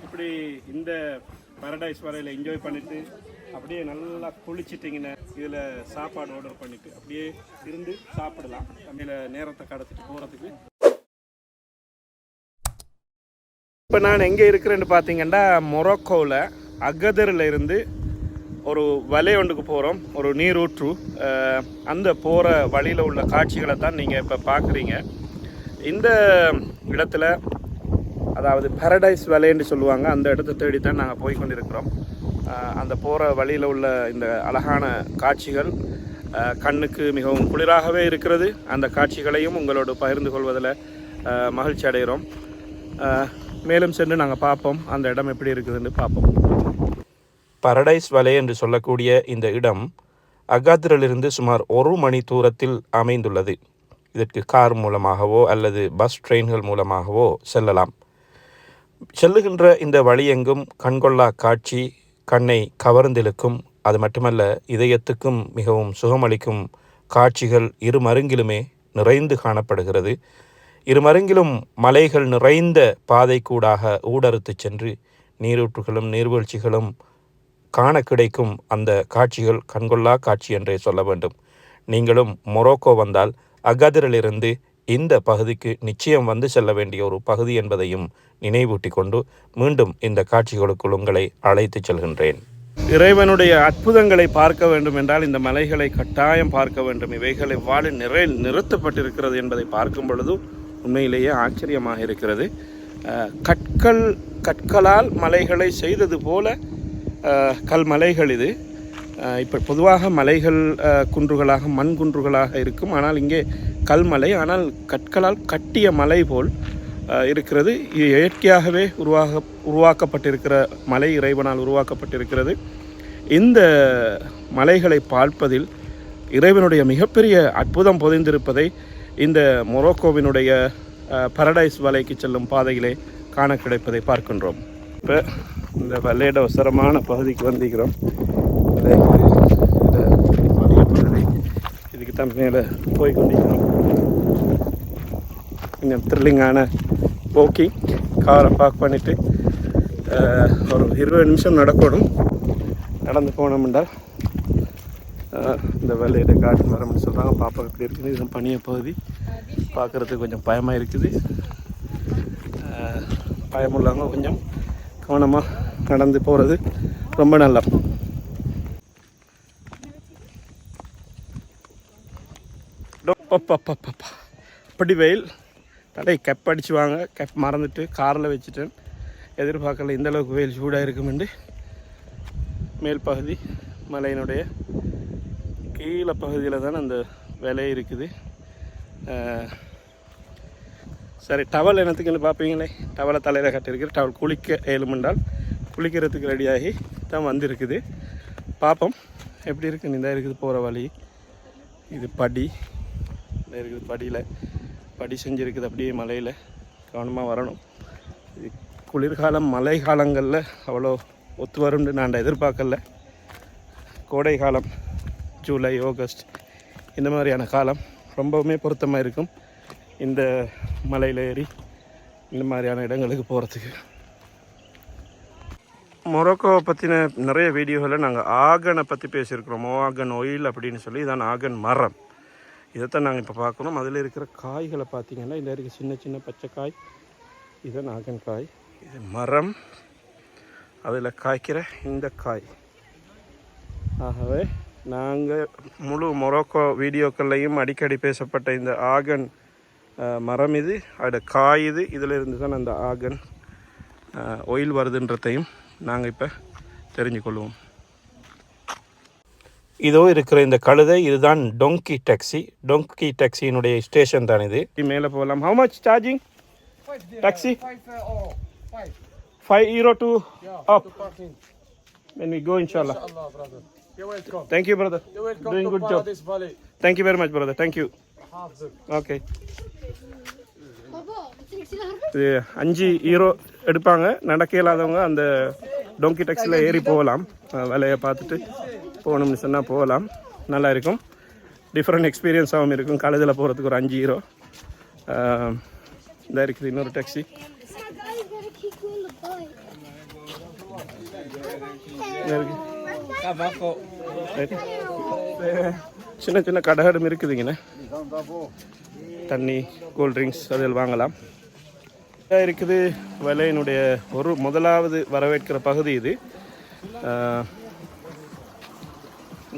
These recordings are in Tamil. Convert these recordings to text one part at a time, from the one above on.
இப்படி இந்த பாரடைஸ் வரையில் என்ஜாய் பண்ணிட்டு அப்படியே நல்லா குளிச்சிட்டிங்கன்னா இதில் சாப்பாடு ஆர்டர் பண்ணிட்டு அப்படியே இருந்து சாப்பிடலாம். தமிழ நேரத்தை கடத்திட்டு போகிறதுக்கு. இப்போ நான் எங்கே இருக்கிறேன்னு பார்த்தீங்கன்னா மொரோக்கோவில் அகதரில் இருந்து ஒரு வலை ஒன்றுக்கு போகிறோம், ஒரு நீரூற்று. அந்த போகிற வழியில் உள்ள காட்சிகளை தான் நீங்கள் இப்போ பார்க்குறீங்க. இந்த இடத்துல அதாவது பாரடைஸ் வலைன்னு சொல்லுவாங்க, அந்த இடத்த தேடி தான் நாங்கள் போய் கொண்டிருக்கிறோம். அந்த போகிற வழியில் உள்ள இந்த அழகான காட்சிகள் கண்ணுக்கு மிகவும் குளிராகவே இருக்கிறது. அந்த காட்சிகளையும் உங்களோடு பகிர்ந்து கொள்வதில் மகிழ்ச்சி அடைகிறோம். மேலும் சென்று நாங்கள் பார்ப்போம் அந்த இடம் எப்படி இருக்குதுன்னு பார்ப்போம். பாரடைஸ் வலை என்று சொல்லக்கூடிய இந்த இடம் அகாதிரிலிருந்து சுமார் 1 மணி தூரத்தில் அமைந்துள்ளது. இதற்கு கார் மூலமாகவோ அல்லது பஸ் ட்ரெயின்கள் மூலமாகவோ செல்லலாம். செல்லுகின்ற இந்த வழியெங்கும் கண்கொள்ளா காட்சி கண்ணை கவர்ந்திழுக்கும். அது மட்டுமல்ல, இதயத்துக்கும் மிகவும் சுகமளிக்கும் காட்சிகள் இருமருங்கிலுமே நிறைந்து காணப்படுகிறது. இருமருங்கிலும் மலைகள் நிறைந்த பாதை கூடாக ஊடறுத்து சென்று நீரூற்றுகளும் நீர்வீழ்ச்சிகளும் காண கிடைக்கும் அந்த காட்சிகள் கண்கொள்ளா காட்சி என்றே சொல்ல வேண்டும். நீங்களும் மொரோக்கோ வந்தால் அகாதிரிலிருந்து இந்த பகுதிக்கு நிச்சயம் வந்து செல்ல வேண்டிய ஒரு பகுதி என்பதையும் நினைவூட்டி கொண்டு மீண்டும் இந்த காட்சிகளுக்குள் உங்களை அழைத்து செல்கின்றேன். இறைவனுடைய அற்புதங்களை பார்க்க வேண்டும் என்றால் இந்த மலைகளை கட்டாயம் பார்க்க வேண்டும். இவைகளை வாழ நிறுத்தப்பட்டிருக்கிறது என்பதை பார்க்கும் பொழுது உண்மையிலேயே ஆச்சரியமாக இருக்கிறது. கற்களால் மலைகளை செய்தது போல கல்மலைகள் இது. இப்போ பொதுவாக மலைகள் குன்றுகளாக மண் குன்றுகளாக இருக்கும், ஆனால் இங்கே கல்மலை, ஆனால் கற்களால் கட்டிய மலை போல் இருக்கிறது. இது இயற்கையாகவே உருவாக்கப்பட்டிருக்கிற மலை, இறைவனால் உருவாக்கப்பட்டிருக்கிறது. இந்த மலைகளை பார்ப்பதில் இறைவனுடைய மிகப்பெரிய அற்புதம் பொதிந்திருப்பதை இந்த மொரோக்கோவினுடைய பாரடைஸ் வலைக்கு செல்லும் பாதையிலே காண கிடைப்பதை பார்க்கின்றோம். இப்போ இந்த வலையோட அவசரமான பகுதிக்கு வந்திருக்கிறோம். இதுக்கு தான் மேலே போய் கொண்டிருக்கிறோம். கொஞ்சம் த்ரில்லிங்கான போக்கிங். காரை பார்க் பண்ணிவிட்டு ஒரு 20 நிமிஷம் நடக்கணும். நடந்து போனோம்னால் இந்த வலையோட காட்டு மரம்னு சொல்கிறாங்க. பாப்பா எப்படி இருக்குது. இது பனிய பகுதி, பார்க்குறதுக்கு கொஞ்சம் பயமாக இருக்குது. பயமுள்ளவங்க கொஞ்சம் கவனமாக நடந்து போகிறது ரொம்ப நல்லா. அப்படி வெயில் தலை கெப் அடிச்சு வாங்க. கெப் மறந்துட்டு காரில் வச்சுட்டேன். எதிர்பார்க்கல இந்தளவுக்கு வெயில் சூடாக இருக்குமெண்டு. மேல் பகுதி மலையினுடைய கீழே பகுதியில் தான் அந்த விலை இருக்குது. சரி, டவல் என்னத்துக்குன்னு பார்ப்பீங்களே, டவலை தலையில் கட்டியிருக்கிற டவல் குளிக்க ஏழுமென்றால் குளிக்கிறதுக்கு ரெடியாகி தான் வந்திருக்குது. பார்ப்போம் எப்படி இருக்குது. இந்த இருக்குது போகிற வழி. இது படி இருக்குது. படியில் படி செஞ்சுருக்குது அப்படியே மலையில். கவனமாக வரணும். இது குளிர்காலம் மழை காலங்களில் அவ்வளோ ஒத்து வரும்னு நான் எதிர்பார்க்கல. கோடை காலம் ஜூலை ஆகஸ்ட் இந்த மாதிரியான காலம் ரொம்பவுமே பொருத்தமாக இருக்கும் இந்த மலையில் ஏறி இந்த மாதிரியான இடங்களுக்கு போகிறதுக்கு. மொரோக்கோவை பற்றின நிறைய வீடியோவில் நாங்கள் ஆகனை பற்றி பேசியிருக்கிறோம். ஆகன் ஆயில் அப்படின்னு சொல்லி. இதான் ஆகன் மரம். இதைத்தான் நாங்கள் இப்போ பார்க்கணும். அதில் இருக்கிற காய்களை பார்த்திங்கன்னா இதில் இருக்க சின்ன சின்ன பச்சை காய், இதுதான் ஆகன் காய். இது மரம், அதில் காய்க்கிற இந்த காய். ஆகவே நாங்கள் முழு மொரோக்கோ வீடியோக்கள்லையும் அடிக்கடி பேசப்பட்ட இந்த ஆகன் மரம் இது, அதோட காய் இது. இதில் இருந்து தான் அந்த ஆகன் ஆயில் வருதுன்றதையும் நாங்கள் இப்போ தெரிஞ்சுக்கொள்வோம். இதோ இருக்கிற இந்த கழுதை இதுதான் டொங்கி டாக்ஸி. டொங்கி டாக்ஸியினுடைய ஸ்டேஷன் தான் இது. மேலே போகலாம். How much charging taxi? 5 euro to up when we go inshallah. You're welcome. Thank you brother. You're welcome. Doing good job. This valley. Thank you very much brother. Thank you. Okay. 5 euro எடுப்பாங்க. நடக்க இல்லாதவங்க அந்த டொங்கி டாக்ஸியில் ஏறி போகலாம். வேலையை பார்த்துட்டு போகணும்னு சொன்னால் போகலாம். நல்லா இருக்கும். டிஃப்ரெண்ட் எக்ஸ்பீரியன்ஸாகவும் இருக்கும். காலேஜில் போகிறதுக்கு ஒரு 5 euro. இந்த இருக்குது இன்னொரு டாக்ஸி. சின்ன சின்ன கடைகளும் இருக்குதுங்கண்ணே. தண்ணி, கூல்ட்ரிங்க்ஸ் அதில் வாங்கலாம். இருக்குது வலையினுடைய ஒரு முதலாவது வரவேற்கிற பகுதி இது.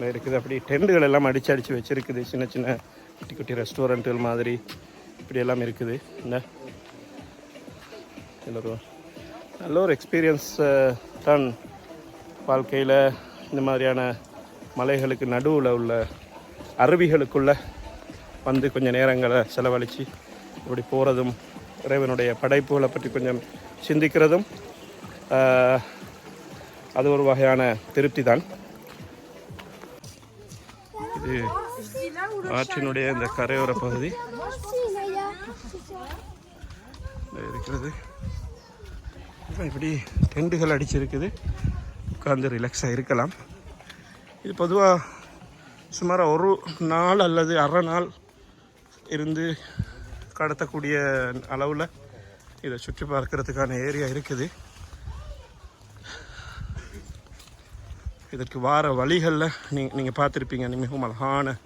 இருக்குது அப்படி டெண்டுகள் எல்லாம் அடித்து வச்சுருக்குது. சின்ன சின்ன குட்டி குட்டி ரெஸ்டாரண்ட்டுகள் மாதிரி இப்படி எல்லாம் இருக்குது. என்ன இதில் ஒரு நல்ல ஒரு எக்ஸ்பீரியன்ஸ் தான் வாழ்க்கையில். இந்த மாதிரியான மலைகளுக்கு நடுவில் உள்ள அருவிகளுக்குள்ளே வந்து கொஞ்சம் நேரங்களை செலவழித்து இப்படி போகிறதும், இறைவனுடைய படைப்புகளை பற்றி கொஞ்சம் சிந்திக்கிறதும் அது ஒரு வகையான திருப்தி தான். இது ஆற்றினுடைய இந்த கரையோர பகுதி இருக்கிறது. இப்படி டெண்டுகள் அடிச்சிருக்குது, உட்காந்து ரிலாக்ஸாக இருக்கலாம். இது பொதுவாக சுமார் ஒரு நாள் அல்லது அரை நாள் இருந்து கடத்தக்கூடிய அளவில் இதை சுற்றி பார்க்கறதுக்கான ஏரியா இருக்குது. இதற்கு வார வழிகளில் நீங்கள் பார்த்துருப்பீங்க மிகவும் அழகான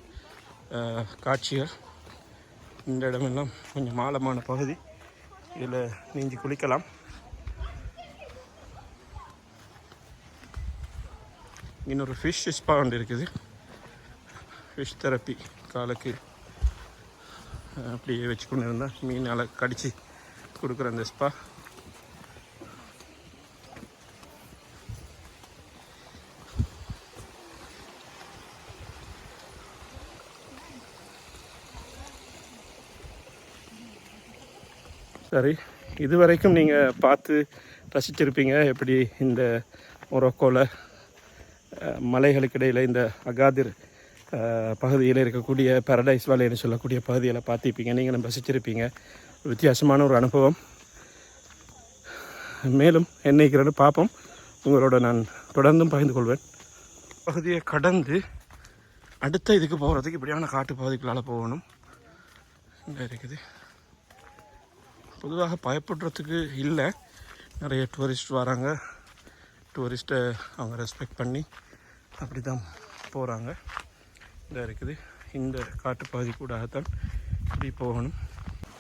காட்சிகள். இந்த இடமெல்லாம் கொஞ்சம் ஆழமான பகுதி, இதில் நீஞ்சி குளிக்கலாம். இன்னொரு ஃபிஷ் ஸ்பா ஒன்று இருக்குது. ஃபிஷ் தெரப்பி காலுக்கு அப்படியே வச்சு கொண்டு இருந்தால் மீனால் கடித்து கொடுக்குற அந்த ஸ்பா. சரி, இது வரைக்கும் நீங்கள் பார்த்து ரசிச்சிருப்பீங்க எப்படி இந்த மொரோக்கோவில் மலைகளுக்கு இடையில் இந்த அகாதிர் பகுதியில் இருக்கக்கூடிய பாரடைஸ் வலைன்னு சொல்லக்கூடிய பகுதியில் பார்த்துருப்பீங்க. நீங்களும் ரசிச்சிருப்பீங்க. வித்தியாசமான ஒரு அனுபவம். மேலும் என்னைக்கிறேன்னு பார்ப்போம். உங்களோட நான் தொடர்ந்தும் பகிர்ந்து கொள்வேன். பகுதியை கடந்து அடுத்த இதுக்கு போகிறதுக்கு இப்படியான காட்டு பகுதிகளால் போகணும். இங்கே இருக்குது. பொதுவாக பயப்படுறதுக்கு இல்லை, நிறைய டூரிஸ்ட் வராங்க. டூரிஸ்ட்டை அவங்க ரெஸ்பெக்ட் பண்ணி அப்படி தான் போகிறாங்க. இந்த இருக்குது இந்த காட்டு பகுதி கூடத்தான் இப்படி போகணும்.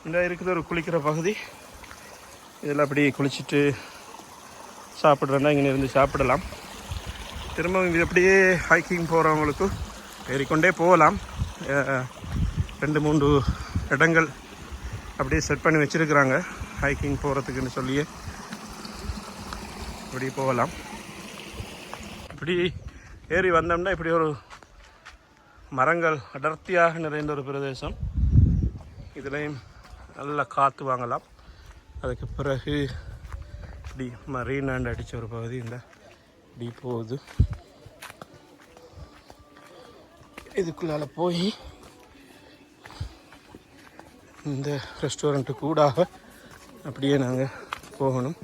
இந்த இருக்குது ஒரு குளிக்கிற பகுதி. இதில் அப்படி குளிச்சுட்டு சாப்பிட்றேன்னா இங்கே இருந்து சாப்பிடலாம். திரும்ப இது அப்படியே ஹைக்கிங் போகிறவங்களுக்கு ஏறிக்கொண்டே போகலாம். 2-3 இடங்கள் அப்படியே செட் பண்ணி வச்சுருக்குறாங்க ஹைக்கிங் போகிறதுக்குன்னு சொல்லியே இப்படி போகலாம். இப்படி ஏறி வந்தோம்னா இப்படி ஒரு மரங்கள் அடர்த்தியாக நிறைந்த ஒரு பிரதேசம். இதுலேயும் நல்லா காற்று வாங்கலாம். அதுக்கு பிறகு இப்படி மரீனாண்டு அடித்த ஒரு பகுதி இந்த இப்படி போகுது. இதுக்குள்ளால போய் இந்த ரெஸ்டாரண்ட்டு கூடாக அப்படியே நாங்கள் போகணும்.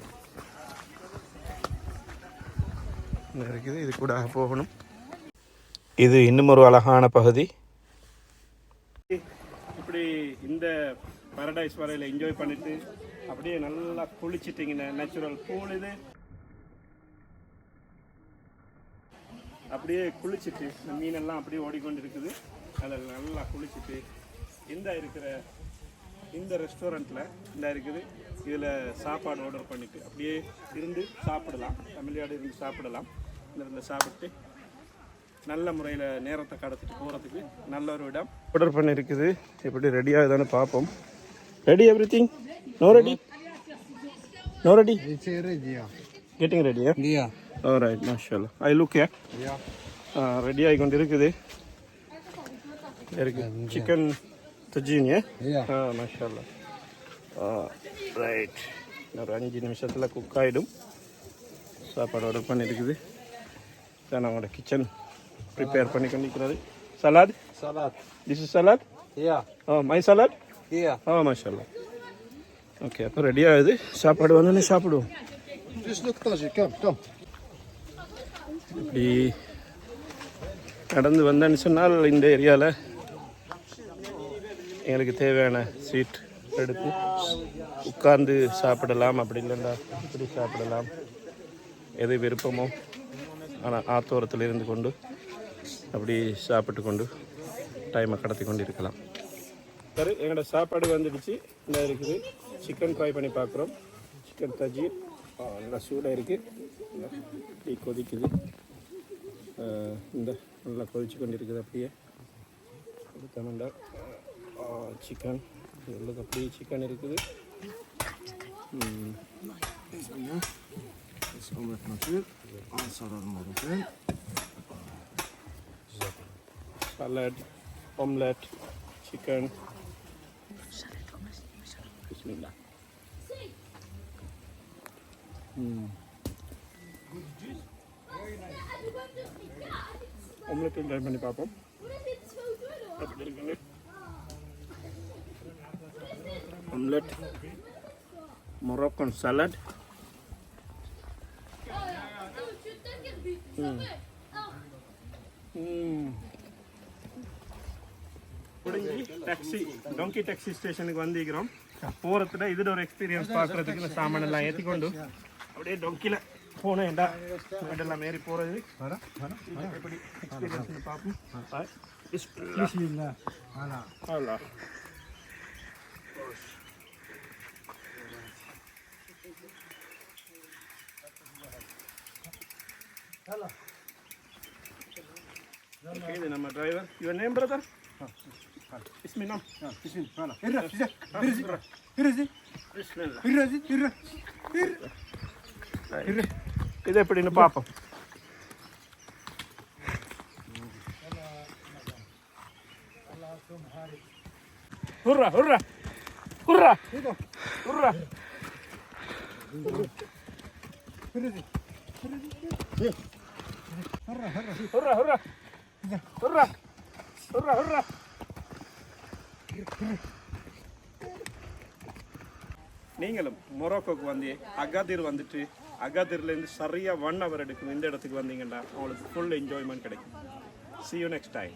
இருக்குது இது கூடாக போகணும். இது இன்னும் ஒரு அழகான பகுதி. இப்படி இந்த பாரடைஸ் வரையில் என்ஜாய் பண்ணிட்டு அப்படியே நல்லா குளிச்சிட்டிங்கன்னா நேச்சுரல் பூல் இது. அப்படியே குளிச்சுட்டு இந்த மீனெல்லாம் அப்படியே ஓடிக்கொண்டு இருக்குது. அதில் நல்லா குளிச்சுட்டு இந்த ரெஸ்டாரண்ட்டில் இந்த இருக்குது. இதில் சாப்பாடு ஆர்டர் பண்ணிவிட்டு அப்படியே இருந்து சாப்பிடலாம். ஃபேமிலியோடு இருந்து சாப்பிடலாம். இதில் சாப்பிட்டு நல்ல முறையில் நேரத்தை கடத்திட்டு போகிறதுக்கு நல்ல ஒரு இடம் ஆர்டர் பண்ணியிருக்குது. எப்படி ரெடியாக தானே பார்ப்போம். Ready everything? No ready? No ready? Getting ரெடியா? ஆல்ரைட், மாஷாஅல்லாஹ். I look here. ரெடி ஆகி கொண்டு இருக்குது. சிக்கன் தஜீன் மாஷாஅல்லாஹ். ரைட், ஒரு 5 நிமிஷத்தில் குக் ஆகிடும். சாப்பாடு ஆர்டர் பண்ணியிருக்குது. தான் அவங்களோட கிச்சன் ப்ரிப்பேர் பண்ணி கொண்டிருக்கிறது. Salad? This is salad? My salad? மாஷாஅல்லாஹ். ஓகே, அப்போ ரெடி ஆகுது. சாப்பாடு வந்தோடனே சாப்பிடுவோம். இப்படி நடந்து வந்தேன்னு சொன்னால் இந்த ஏரியாவில் எங்களுக்கு தேவையான ஸ்வீட் பிளேட் எடுத்து உட்கார்ந்து சாப்பிடலாம், அப்படி இல்லைண்டா இப்படி சாப்பிடலாம், எது விருப்பமோ. ஆனால் ஆத்தோரத்தில் இருந்து கொண்டு அப்படி சாப்பிட்டு கொண்டு டைமை கடத்தி கொண்டு இருக்கலாம். சரி, எங்களோட சாப்பாடு வந்துடுச்சு. இந்த இருக்குது சிக்கன் ஃப்ரை பண்ணி பார்க்குறோம். சிக்கன் தஜீர் நல்லா சூடாக இருக்குது, இப்படி கொதிக்குது. இந்த நல்லா கொதிச்சு கொண்டு இருக்குது. அப்படியே தமிழ்டா சிக்கன் உள்ளது, அப்படியே சிக்கன் இருக்குது. Salad, omelette, chicken. Bismillah. Omelette try பண்ணி பார்ப்போம். Omelette, Moroccan salad. டாக்ஸி டொங்கி டாக்ஸி ஸ்டேஷனுக்கு வந்திருக்கிறோம். போகிறதுல இதில் ஒரு எக்ஸ்பீரியன்ஸ் பார்க்குறதுக்கு இந்த சாமான் எல்லாம் ஏற்றிக்கொண்டு அப்படியே டொங்கியில் போனேன். எல்லாம் ஏறி போகிறது எப்படி எக்ஸ்பீரியன்ஸ் பார்ப்போம். இது நம்ம டிரைவர். Your name brother? اسمي نعم. بسم الله. இது எப்படின்னு பார்ப்போம். ஹுர்ரா ஹுர்ரா ஹுர்ரா ஹுர்ரா. ஹுர்ரா ஹுர்ரா ஹுர்ரா ஹுர்ரா ஹுர்ரா. நீங்களும் மொரோக்கோக்கு வந்து அகாதிர் வந்துட்டு அகாதிர்லேருந்து சரியாக 1 hour எடுக்கும் இந்த இடத்துக்கு வந்தீங்கன்னா உங்களுக்கு ஃபுல் என்ஜாய்மெண்ட் கிடைக்கும். See you next time.